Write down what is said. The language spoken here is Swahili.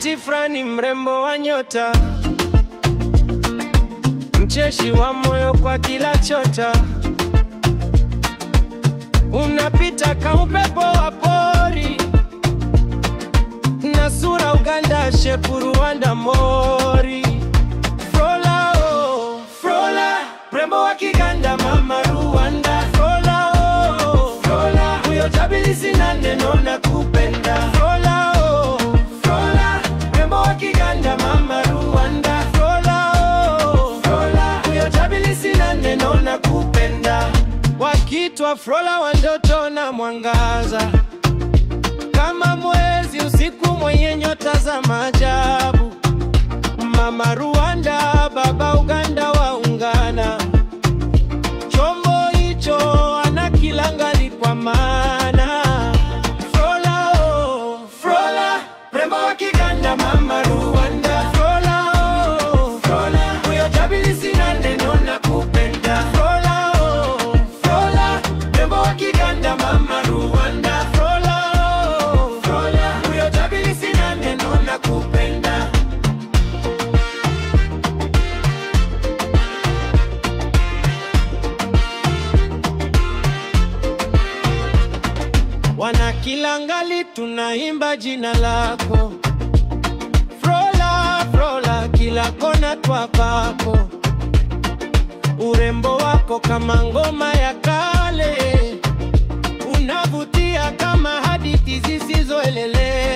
Binti frani mrembo wa nyota, mcheshi wa moyo kwa kila chota, unapita kama upepo wa pori, na sura Uganda, shepu Rwanda, Mori. Frola, oh, Frola, mrembo wa Kiganda, mama Rwanda. Frola, oh, Frola, huyo tabili sina neno na kupenda. Frola, oh, Frola, mrembo wa Kiganda, mama Rwanda. Frola, oh, Frola, huyo tabili sina neno na kupenda. Wakitwa Frola wa ndoto na mwangaza, kama mwezi usiku mwenye nyota za maajabu. Mama Rwanda, baba Uganda waungana, chombo hicho ana kilangali kwa maana. Frola, oh, Frola, mrembo wa Kiganda, mama Rwanda. Frola, oh, Frola, huyo tabili sina neno na kupenda. Frola, oh, Frola, mrembo wa Kiganda, mama Rwanda. Frola, oh, Frola, huyo tabili sina neno na kupenda. Wana Kilangali tunaimba jina lako. Frola, Frola, kila kona twapako. Urembo wako kama ngoma ya kale, unavutia kama hadithi zisizoeleleka.